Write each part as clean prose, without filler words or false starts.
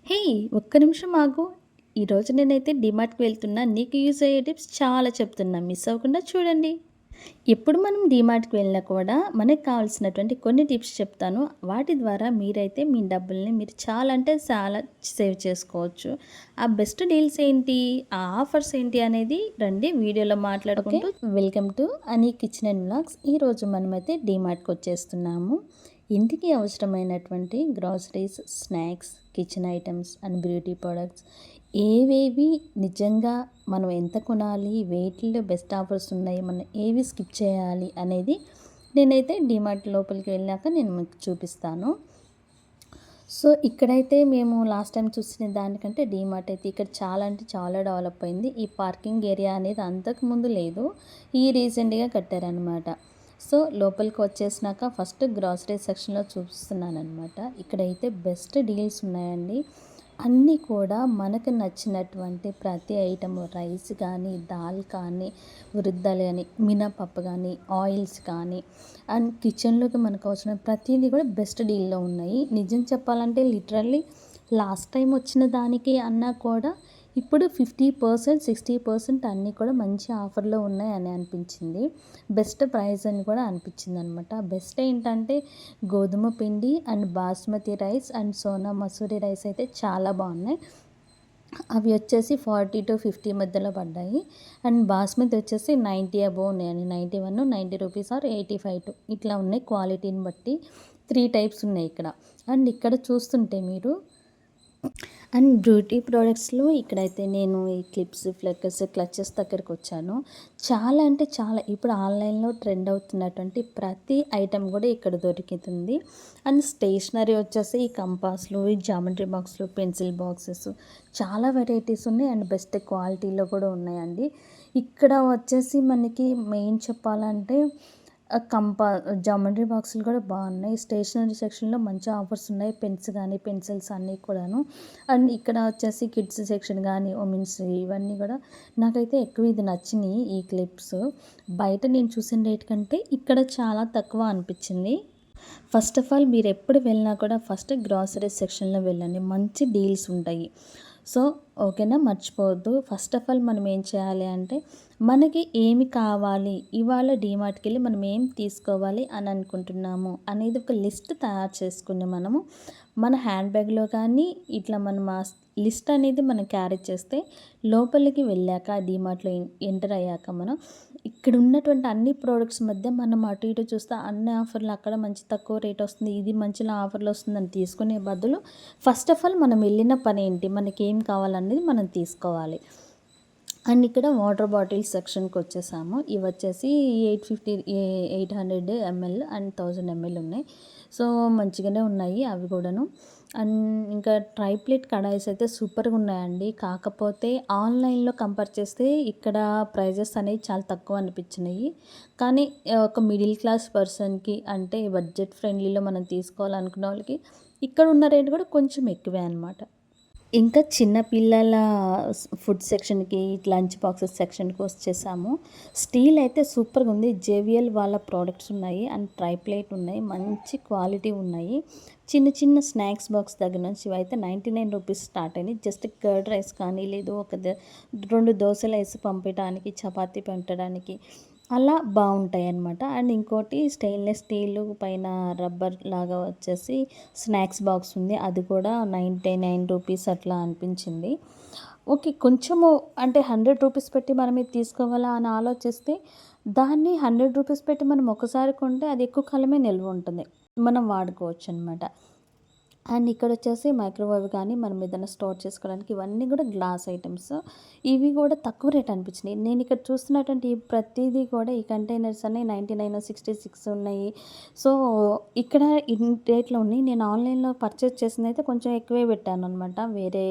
హే! ఒక్క నిమిషం ఆగు. ఈరోజు నేనైతే డీమార్ట్‌కి వెళ్తున్నా. నీకు యూజ్ అయ్యే టిప్స్ చాలా చెప్తున్నా. మిస్ అవ్వకుండా చూడండి. ఎప్పుడు మనం డీమార్ట్‌కి వెళ్ళినా కూడా మనకు కావాల్సినటువంటి కొన్ని టిప్స్ చెప్తాను. వాటి ద్వారా మీరైతే మీ డబ్బుల్ని మీరు చాలా అంటే చాలా సేవ్ చేసుకోవచ్చు. ఆ బెస్ట్ డీల్స్ ఏంటి? ఆ ఆఫర్స్ ఏంటి అనేది రండి వీడియోలో మాట్లాడుకుంటూ వెల్కమ్ టు అని కిచెన్ అండ్ వ్లాగ్స్. ఈరోజు మనమైతే డీమార్ట్‌కి వచ్చేస్తున్నాము. ఇంటికి అవసరమైనటువంటి groceries, snacks, kitchen items and beauty products ఏవేవి నిజంగా మనం ఎంత కొనాలి, వేటిలో బెస్ట్ ఆఫర్స్ ఉన్నాయి, మనం ఏవి స్కిప్ చేయాలి అనేది నేనైతే డీమార్ట్ లోపలికి వెళ్ళాక నేను మీకు చూపిస్తాను. సో ఇక్కడైతే మేము లాస్ట్ టైం చూసిన దానికంటే డీమార్ట్ అయితే ఇక్కడ చాలా అంటే చాలా డెవలప్ అయింది. ఈ పార్కింగ్ ఏరియా అనేది అంతకుముందు లేదు, ఈ రీసెంట్గా కట్టారనమాట. సో లోపలికి వచ్చేసినాక ఫస్ట్ గ్రాసరీ సెక్షన్లో చూపిస్తున్నానమాట. ఇక్కడైతే బెస్ట్ డీల్స్ ఉన్నాయండి. అన్నీ కూడా మనకు నచ్చినటువంటి ప్రతి ఐటమ్, రైస్ కానీ, దాల్ కానీ, వృద్ధాలు కానీ, మినపప్పు కానీ, ఆయిల్స్ కానీ అండ్ కిచెన్లోకి మనకు అవసరం ప్రతిదీ కూడా బెస్ట్ డీల్లో ఉన్నాయి. నిజం చెప్పాలంటే లిటరల్లీ లాస్ట్ టైం వచ్చిన దానికి అన్నా కూడా ఇప్పుడు 50%, 60% అన్నీ కూడా మంచి ఆఫర్లో ఉన్నాయని అనిపించింది. బెస్ట్ ప్రైస్ అని కూడా అనిపించింది అనమాట. బెస్ట్ ఏంటంటే గోధుమ పిండి and basmati rice and Sona Masuri rice అయితే చాలా బాగున్నాయి. అవి వచ్చేసి 40-50 మధ్యలో పడ్డాయి. అండ్ బాస్మతి వచ్చేసి 90 అబోవ్ ఉన్నాయండి. 91, 90 రూపీస్ ఆర్ 85 ఇట్లా ఉన్నాయి. క్వాలిటీని బట్టి 3 టైప్స్ ఉన్నాయి ఇక్కడ. అండ్ ఇక్కడ చూస్తుంటే మీరు అండ్ బ్యూటీ ప్రోడక్ట్స్లో ఇక్కడైతే నేను ఈ క్లిప్స్, ఫ్లెక్కర్స్, క్లచెస్ దగ్గరికి వచ్చాను. చాలా అంటే చాలా ఇప్పుడు ఆన్లైన్లో ట్రెండ్ అవుతున్నటువంటి ప్రతి ఐటెం కూడా ఇక్కడ దొరుకుతుంది. అండ్ స్టేషనరీ వచ్చేసి ఈ కంపాస్లు, ఈ జామెట్రీ బాక్స్లు, పెన్సిల్ బాక్సెస్ చాలా వెరైటీస్ ఉన్నాయి అండ్ బెస్ట్ క్వాలిటీలో కూడా ఉన్నాయండి. ఇక్కడ వచ్చేసి మనకి మెయిన్ చెప్పాలంటే జామెంట్రీ బాక్సులు కూడా బాగున్నాయి. స్టేషనరీ సెక్షన్లో మంచి ఆఫర్స్ ఉన్నాయి. పెన్స్ కానీ, పెన్సిల్స్ అన్నీ కూడాను. అండ్ ఇక్కడ వచ్చేసి కిడ్స్ సెక్షన్ కానీ, ఉమెన్స్ ఇవన్నీ కూడా నాకైతే ఎక్కువ ఇది నచ్చినాయి. ఈ క్లిప్స్ బయట నేను చూసిన రేట్ కంటే ఇక్కడ చాలా తక్కువ అనిపించింది. ఫస్ట్ ఆఫ్ ఆల్ మీరు ఎప్పుడు వెళ్ళినా కూడా ఫస్ట్ గ్రాసరీ సెక్షన్లో వెళ్ళండి, మంచి డీల్స్ ఉంటాయి. సో ఓకేనా, మర్చిపోవద్దు. ఫస్ట్ ఆఫ్ ఆల్ మనం ఏం చేయాలి అంటే మనకి ఏమి కావాలి, ఇవాళ డీమార్ట్కి వెళ్ళి మనం ఏం తీసుకోవాలి అని అనుకుంటున్నాము అనేది ఒక లిస్ట్ తయారు చేసుకుని మనము మన హ్యాండ్ బ్యాగ్లో కానీ ఇట్లా మనం ఆ లిస్ట్ అనేది మనం క్యారీ చేస్తే లోపలికి వెళ్ళాక డీమార్ట్లో ఎంటర్ అయ్యాక మనం ఇక్కడ ఉన్నటువంటి అన్ని ప్రోడక్ట్స్ మధ్య మనం అటు ఇటు చూస్తే అన్ని ఆఫర్లు అక్కడ మంచి తక్కువ రేట్ వస్తుంది, ఇది మంచిగా ఆఫర్లు వస్తుందని తీసుకునే బదులు ఫస్ట్ ఆఫ్ ఆల్ మనం వెళ్ళిన పని ఏంటి, మనకి ఏం కావాలనేది మనం తీసుకోవాలి. అండ్ ఇక్కడ వాటర్ బాటిల్స్ సెక్షన్కి వచ్చేసాము. ఇవి వచ్చేసి 800 ml అండ్ 1000 ml ఉన్నాయి. సో మంచిగానే ఉన్నాయి అవి కూడాను. అండ్ ఇంకా ట్రైప్లెట్ కడాయిస్ అయితే సూపర్గా ఉన్నాయండి. కాకపోతే ఆన్లైన్లో కంపేర్ చేస్తే ఇక్కడ ప్రైజెస్ అనేవి చాలా తక్కువ అనిపించినాయి. కానీ ఒక మిడిల్ క్లాస్ పర్సన్కి అంటే బడ్జెట్ ఫ్రెండ్లీలో మనం తీసుకోవాలనుకున్న వాళ్ళకి ఇక్కడ ఉన్న రేట్ కూడా కొంచెం ఎక్కువే అనమాట. ఇంకా చిన్న పిల్లల ఫుడ్ సెక్షన్కి, లంచ్ బాక్సెస్ సెక్షన్కి వచ్చేసాము. స్టీల్ అయితే సూపర్గా ఉంది. జేవిఎల్ వాళ్ళ ప్రోడక్ట్స్ ఉన్నాయి అండ్ ట్రైప్లేట్ ఉన్నాయి, మంచి క్వాలిటీ ఉన్నాయి. చిన్న చిన్న స్నాక్స్ బాక్స్ దగ్గర నుంచి ఇవైతే 99 రూపీస్ స్టార్ట్ అయినాయి. జస్ట్ కర్డ్ రైస్ కానీ లేదు ఒక 2 దోశలు వేసి పంపించడానికి, చపాతీ పెట్టడానికి అలా బాగుంటాయి అన్నమాట. అండ్ ఇంకోటి స్టెయిన్లెస్ స్టీల్ పైన రబ్బర్ లాగా వచ్చేసి స్నాక్స్ బాక్స్ ఉంది. అది కూడా 99 రూపీస్ అట్లా అనిపించింది. ఓకే, కొంచెము అంటే 100 రూపీస్ పెట్టి మనం ఇది తీసుకోవాలా అని ఆలోచిస్తే దాన్ని 100 రూపీస్ పెట్టి మనం ఒకసారి కొంటే అది ఎక్కువ కాలమే నిల్వ ఉంటుంది, మనం వాడుకోవచ్చు అనమాట. అండ్ ఇక్కడ వచ్చేసి మైక్రోవేవ్ కానీ మనం ఏదైనా స్టోర్ చేసుకోవడానికి ఇవన్నీ కూడా గ్లాస్ ఐటమ్స్. ఇవి కూడా తక్కువ రేట్ అనిపించినాయి. నేను ఇక్కడ చూస్తున్నటువంటి ప్రతిదీ కూడా ఈ కంటైనర్స్ అన్నీ 99, 66 ఉన్నాయి. సో ఇక్కడ ఇన్ని రేట్లో ఉన్నాయి. నేను ఆన్లైన్లో పర్చేస్ చేసింది అయితే కొంచెం ఎక్కువే పెట్టాను అనమాట వేరే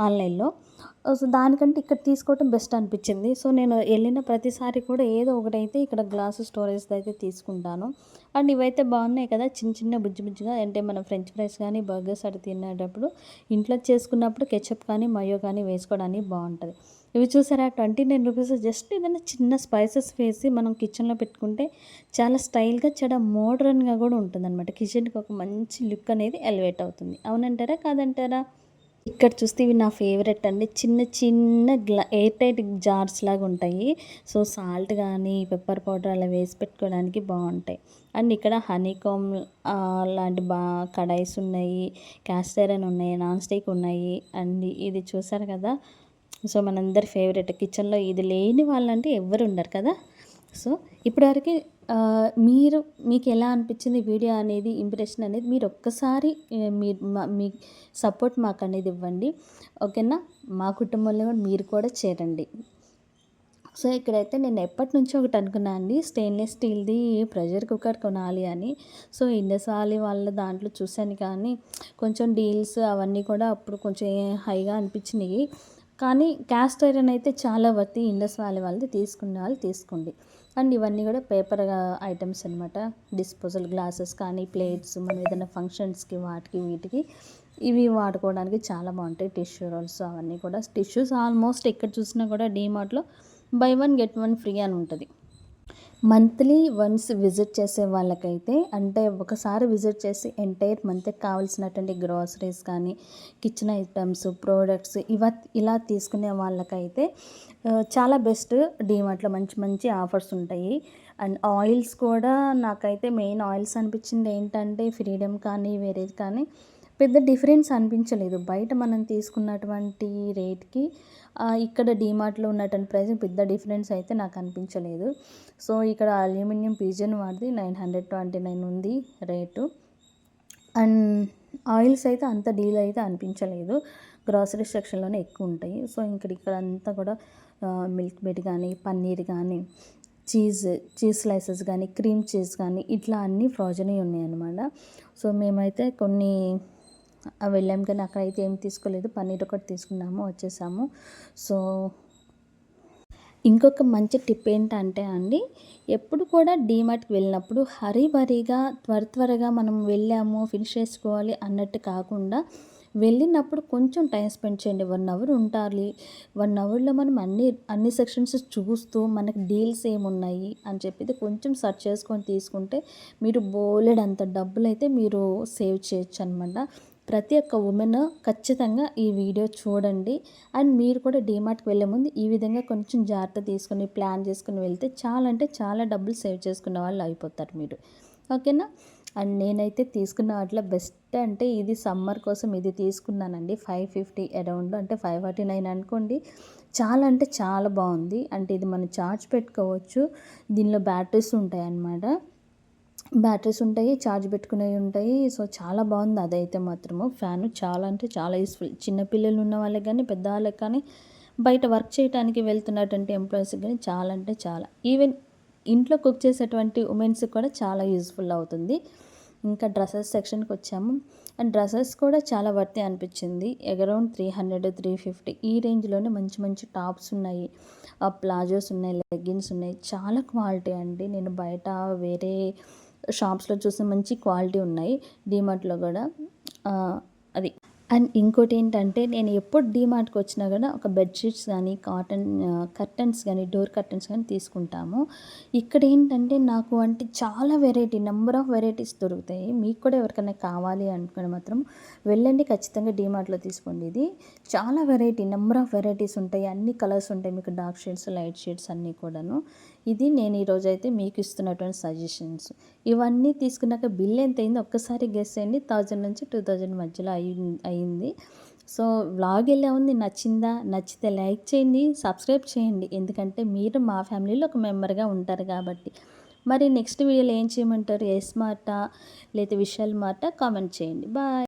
ఆన్లైన్లో. సో దానికంటే ఇక్కడ తీసుకోవటం బెస్ట్ అనిపించింది. సో నేను వెళ్ళిన ప్రతిసారి కూడా ఏదో ఒకటైతే ఇక్కడ గ్లాసు స్టోరేజ్ది అయితే తీసుకుంటాను. అండ్ ఇవైతే బాగున్నాయి కదా, చిన్న చిన్న బుజ్జి బుజ్జిగా. అంటే మనం ఫ్రెంచ్ ఫ్రైస్ కానీ బర్గర్స్ అటు తినేటప్పుడు ఇంట్లో చేసుకున్నప్పుడు కెచప్ కానీ మయో కానీ వేసుకోవడానికి బాగుంటుంది. ఇవి చూసారా 29 రూపీస్. జస్ట్ ఏదైనా చిన్న స్పైసెస్ వేసి మనం కిచెన్లో పెట్టుకుంటే చాలా స్టైల్గా చాలా మోడ్రన్గా కూడా ఉంటుందన్నమాట. కిచెన్కి ఒక మంచి లుక్ అనేది ఎలివేట్ అవుతుంది. అవునంటారా కాదంటారా? ఇక్కడ చూస్తే ఇవి నా ఫేవరెట్ అండి. చిన్న చిన్న ఎయిర్ టైట్ జార్స్ లాగా ఉంటాయి. సో సాల్ట్ కానీ పెప్పర్ పౌడర్ అలా వేసి పెట్టుకోవడానికి బాగుంటాయి. అండ్ ఇక్కడ హనీకామ్ లాంటి కడాయిస్ ఉన్నాయి, క్యాస్ట్ ఐరన్ ఉన్నాయి, నాన్ స్టిక్ ఉన్నాయి. అండ్ ఇది చూసారు కదా, సో మనందరి ఫేవరెట్. కిచెన్లో ఇది లేని వాళ్ళంటే ఎవ్వరు ఉండరు కదా. సో ఇప్పటివరకు మీకు ఎలా అనిపించింది వీడియో అనేది, ఇంప్రెషన్ అనేది మీరు ఒక్కసారి మీ సపోర్ట్ మాకు అనేది ఇవ్వండి. ఓకేనా? మా కుటుంబంలో కూడా మీరు కూడా చేరండి. సో ఇక్కడైతే నేను ఎప్పటి నుంచో ఒకటి అనుకున్నా అండి, స్టెయిన్లెస్ స్టీల్ది ప్రెషర్ కుక్కర్ కొనాలి అని. సో ఇండస్ వ్యాలీ వాళ్ళ దాంట్లో చూశాను, కానీ కొంచెం డీల్స్ అవన్నీ కూడా అప్పుడు కొంచెం హైగా అనిపించినాయి. కానీ క్యాస్ట్ ఐరన్ అయితే చాలా వర్తి. ఇండస్ వ్యాలీ వాళ్ళది తీసుకునే వాళ్ళు తీసుకోండి. అండ్ ఇవన్నీ కూడా పేపర్ ఐటమ్స్ అనమాట. డిస్పోజల్ గ్లాసెస్ కానీ, ప్లేట్స్, మనం ఏదైనా ఫంక్షన్స్కి వాటికి వీటికి ఇవి వాడుకోవడానికి చాలా బాగుంటాయి. టిష్యూ రోల్స్ అవన్నీ కూడా. టిష్యూస్ ఆల్మోస్ట్ ఎక్కడ చూసినా కూడా డీమార్ట్లో బై 1 గెట్ 1 ఫ్రీ అని ఉంటుంది. మంత్లీ వన్స్ విజిట్ చేసే వాళ్ళకైతే, అంటే ఒకసారి విజిట్ చేసి ఎంటైర్ మంత్కి కావాల్సినటువంటి గ్రాసరీస్ కానీ, కిచెన్ ఐటమ్స్, ప్రోడక్ట్స్ ఇలా తీసుకునే వాళ్ళకైతే చాలా బెస్ట్. డీమార్ట్లో మంచి మంచి ఆఫర్స్ ఉంటాయి. అండ్ ఆయిల్స్ కూడా నాకైతే మెయిన్ ఆయిల్స్ అనిపించింది ఏంటంటే, ఫ్రీడమ్ కానీ వేరేది కానీ పెద్ద డిఫరెన్స్ అనిపించలేదు. బయట మనం తీసుకున్నటువంటి రేట్కి ఇక్కడ డీమార్ట్లో ఉన్నటువంటి ప్రైస్ పెద్ద డిఫరెన్స్ అయితే నాకు అనిపించలేదు. సో ఇక్కడ అల్యూమినియం పిజన్ వాడిది 929 ఉంది రేటు. అండ్ ఆయిల్స్ అయితే అంత డీల్ అయితే అనిపించలేదు. గ్రాసరీ సెక్షన్లోనే ఎక్కువ ఉంటాయి. సో ఇక్కడ అంతా కూడా మిల్క్ బెడ్ కానీ, పన్నీర్ కానీ, చీజ్ స్లైసెస్ కానీ, క్రీమ్ చీజ్ కానీ ఇట్లా అన్నీ ఫ్రోజన్వి ఉన్నాయి అన్నమాట. సో మేమైతే కొన్ని వెళ్ళాం, కానీ అక్కడైతే ఏం తీసుకోలేదు. పన్నీర్ ఒకటి తీసుకున్నాము, వచ్చేసాము. సో ఇంకొక మంచి టిప్ ఏంటంటే అండి, ఎప్పుడు కూడా డీమార్ట్కి వెళ్ళినప్పుడు హరీబరీగా త్వరగా మనం వెళ్ళాము ఫినిష్ చేసుకోవాలి అన్నట్టు కాకుండా, వెళ్ళినప్పుడు కొంచెం టైం స్పెండ్ చేయండి. 1 అవర్ ఉండాలి. 1 అవర్లో మనం అన్ని సెక్షన్స్ చూస్తూ మనకి డీల్స్ ఏమున్నాయి అని చెప్పి కొంచెం సెర్చ్ చేసుకొని తీసుకుంటే మీరు బోలెడంత డబ్బులు అయితే మీరు సేవ్ చేయొచ్చు అనమాట. ప్రతి ఒక్క ఉమెన్ ఖచ్చితంగా ఈ వీడియో చూడండి. అండ్ మీరు కూడా డీమార్ట్కి వెళ్ళే ముందు ఈ విధంగా కొంచెం జాగ్రత్త తీసుకొని ప్లాన్ చేసుకుని వెళ్తే చాలా అంటే చాలా డబ్బులు సేవ్ చేసుకున్న వాళ్ళు అయిపోతారు మీరు. ఓకేనా? అండ్ నేనైతే తీసుకున్న వాటిలో బెస్ట్ అంటే ఇది సమ్మర్ కోసం ఇది తీసుకున్నానండి. 550 అరౌండ్, అంటే 549 అనుకోండి. చాలా అంటే చాలా బాగుంది. అంటే ఇది మనం ఛార్జ్ పెట్టుకోవచ్చు. దీనిలో బ్యాటరీస్ ఉంటాయి అన్నమాట. బ్యాటరీస్ ఉంటాయి, ఛార్జ్ పెట్టుకునేవి ఉంటాయి. సో చాలా బాగుంది అదైతే మాత్రము. ఫ్యాను చాలా అంటే చాలా యూస్ఫుల్. చిన్నపిల్లలు ఉన్న వాళ్ళకి కానీ, పెద్దవాళ్ళకి కానీ, బయట వర్క్ చేయడానికి వెళ్తున్నటువంటి ఎంప్లాయీస్కి కానీ చాలా అంటే చాలా, ఈవెన్ ఇంట్లో కుక్ చేసేటువంటి ఉమెన్స్కి కూడా చాలా యూస్ఫుల్ అవుతుంది. ఇంకా డ్రెస్సెస్ సెక్షన్కి వచ్చాము. అండ్ డ్రెస్సెస్ కూడా చాలా వర్తి అనిపించింది. అరౌండ్ 300, 350 ఈ రేంజ్లోనే మంచి మంచి టాప్స్ ఉన్నాయి, ప్లాజోస్ ఉన్నాయి, లెగ్గిన్స్ ఉన్నాయి. చాలా క్వాలిటీ అండి. నేను బయట వేరే షాప్స్లో చూసిన మంచి క్వాలిటీ ఉన్నాయి, డీమార్ట్లో కూడా అది. అండ్ ఇంకోటి ఏంటంటే, నేను ఎప్పుడు డీమార్ట్కి వచ్చినా కూడా ఒక బెడ్షీట్స్ కానీ, కర్టన్స్ కానీ, డోర్ కర్టన్స్ కానీ తీసుకుంటాము. ఇక్కడ ఏంటంటే నాకు అంటే చాలా వెరైటీ, నెంబర్ ఆఫ్ వెరైటీస్ దొరుకుతాయి. మీకు కూడా ఎవరికైనా కావాలి అనుకుని మాత్రం వెళ్ళండి, ఖచ్చితంగా డీమార్ట్లో తీసుకోండి. ఇది చాలా వెరైటీ, నెంబర్ ఆఫ్ వెరైటీస్ ఉంటాయి, అన్ని కలర్స్ ఉంటాయి మీకు, డార్క్ షేడ్స్, లైట్ షేడ్స్ అన్నీ కూడాను. ఇది నేను ఈరోజు అయితే మీకు ఇస్తున్నటువంటి సజెషన్స్. ఇవన్నీ తీసుకున్నాక బిల్ ఎంత అయిందో ఒక్కసారి గెస్ చేయండి. 1000 నుంచి 2000 మధ్యలో అయింది. సో వ్లాగ్ ఎలా ఉంది, నచ్చిందా? నచ్చితే లైక్ చేయండి, సబ్స్క్రైబ్ చేయండి. ఎందుకంటే మీరు మా ఫ్యామిలీలో ఒక మెంబర్గా ఉంటారు కాబట్టి. మరి నెక్స్ట్ వీడియోలో ఏం చేయమంటారు? ఎస్ మాట లేదా విశాల్ మాట కామెంట్ చేయండి. బాయ్.